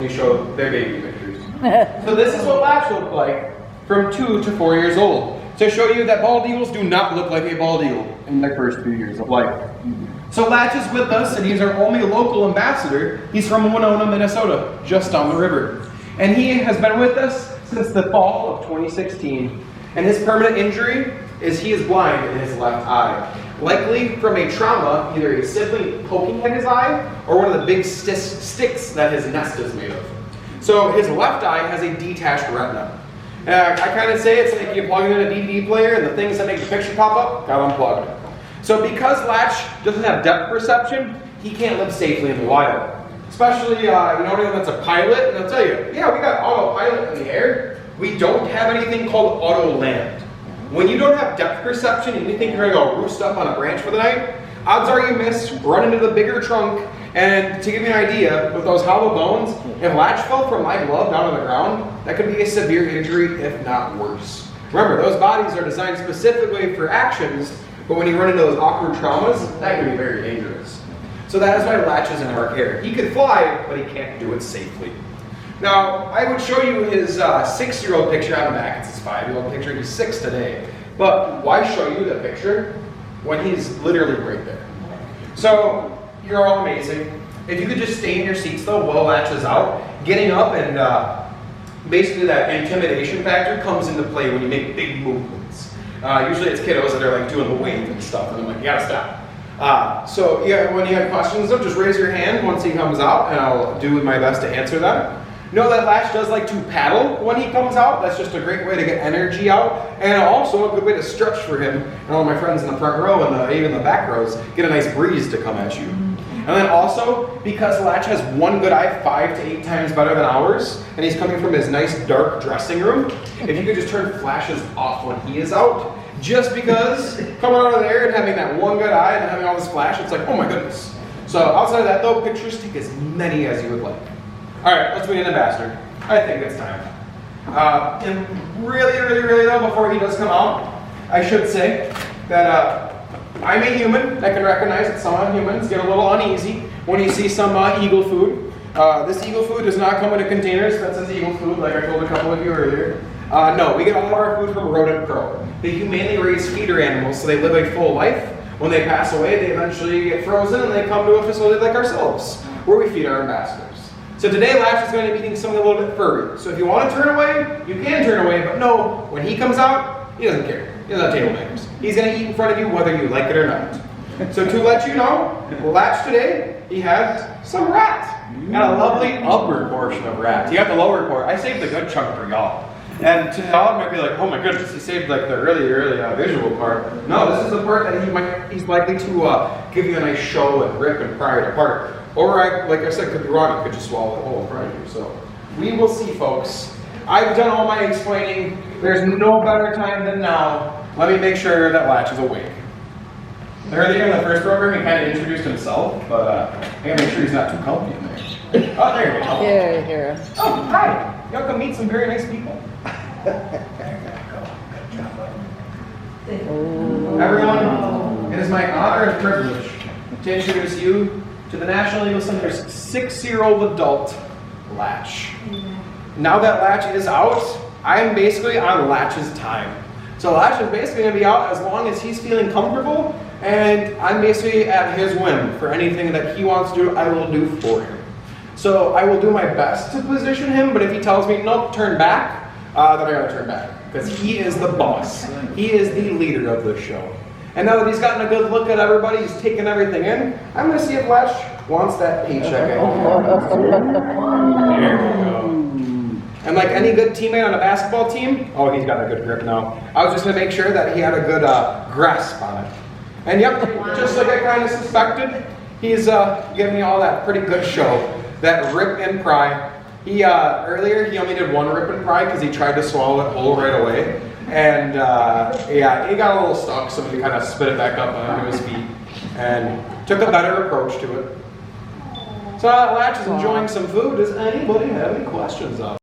We show their baby pictures. So this is what Latsch look like from 2 to 4 years old. To show you that bald eagles do not look like a bald eagle in their first few years of life. So Latsch is with us, and he's our only local ambassador. He's from Winona, Minnesota, just down the river. And he has been with us since the fall of 2016. And his permanent injury is he is blind in his left eye. Likely from a trauma, either a sibling poking at his eye, or one of the big sticks that his nest is made of. So his left eye has a detached retina. I kind of say it's like you plug in a DVD player and the things that make the picture pop up got unplugged. So because Latsch doesn't have depth perception, he can't live safely in the wild. Especially, you know anyone that's a pilot, and they'll tell you, yeah, we got autopilot in the air. We don't have anything called auto land. When you don't have depth perception and you think you're going to go roost up on a branch for the night, odds are you miss, run into the bigger trunk, and to give you an idea, with those hollow bones, if Latsch fell from my glove down on the ground, that could be a severe injury, if not worse. Remember, those bodies are designed specifically for actions, but when you run into those awkward traumas, that can be very dangerous. So that is why Latsch is in our care. He could fly, but he can't do it safely. Now, I would show you his 6-year-old picture on the back. It's his 5-year-old picture. He's 6 today. But why show you the picture when he's literally right there? So, you're all amazing. If you could just stay in your seats though while Latsch is out, getting up and basically that intimidation factor comes into play when you make big movements. Usually it's kiddos that are like doing the wave and stuff, and I'm like, you gotta stop. So yeah, when you have questions though, just raise your hand once he comes out and I'll do my best to answer them. Know that Latsch does like to paddle when he comes out. That's just a great way to get energy out, and also a good way to stretch for him. And all my friends in the front row and even the back rows get a nice breeze to come at you. And then also, because Latsch has one good eye 5 to 8 times better than ours, and he's coming from his nice dark dressing room, if you could just turn flashes off when he is out, just because coming out of there and having that one good eye and having all this flash, it's like, oh my goodness. So outside of that though, pictures, take as many as you would like. All right, let's meet an ambassador. I think it's time. And really though, before he does come out, I should say that I'm a human that can recognize that some humans get a little uneasy when you see some eagle food. This eagle food does not come in a container that says eagle food, like I told a couple of you earlier. No, we get all of our food from rodent crow. They humanely raise feeder animals, so they live a full life. When they pass away, they eventually get frozen and they come to a facility like ourselves, where we feed our ambassadors. So today, Latsch is going to be eating something a little bit furry. So if you want to turn away, you can turn away, but no, when he comes out, he doesn't care. He doesn't have table manners. He's going to eat in front of you whether you like it or not. So to let you know, Latsch today, he has some rat. Got a lovely upper portion of rat. He got the lower part. I saved a good chunk for y'all. And to y'all, it might be like, oh my goodness, he saved like the early visual part. No, this is the part that he's likely to give you a nice show and rip and pry it apart. Or, like I said, could be wrong, you could just swallow the whole in front of you. So, we will see, folks. I've done all my explaining. There's no better time than now. Let me make sure that Latsch is awake. Earlier in the first program, he kind of introduced himself, but I gotta make sure he's not too comfy in there. Oh, there you go. Here. Oh, hi. Y'all come meet some very nice people. There you go. Good job. Everyone, it is my honor and privilege to introduce you to the National Eagle Center's 6-year-old adult, Latsch. Now that Latsch is out, I am basically on Latsch's time. So Latsch is basically going to be out as long as he's feeling comfortable, and I'm basically at his whim. For anything that he wants to do, I will do for him. So I will do my best to position him, but if he tells me, nope, turn back, then I gotta turn back. Because he is the boss. He is the leader of the show. And now that he's gotten a good look at everybody, he's taken everything in, I'm going to see if Latsch wants that paycheck. There we go. And like any good teammate on a basketball team, oh, he's got a good grip now. I was just going to make sure that he had a good grasp on it. And yep, just like I kind of suspected, he's giving me all that pretty good show. That rip and pry. Earlier, he only did one rip and pry because he tried to swallow it whole right away. And yeah, he got a little stuck, so he kind of spit it back up onto his feet and took a better approach to it. So Latsch is enjoying some food. Does anybody have any questions on it?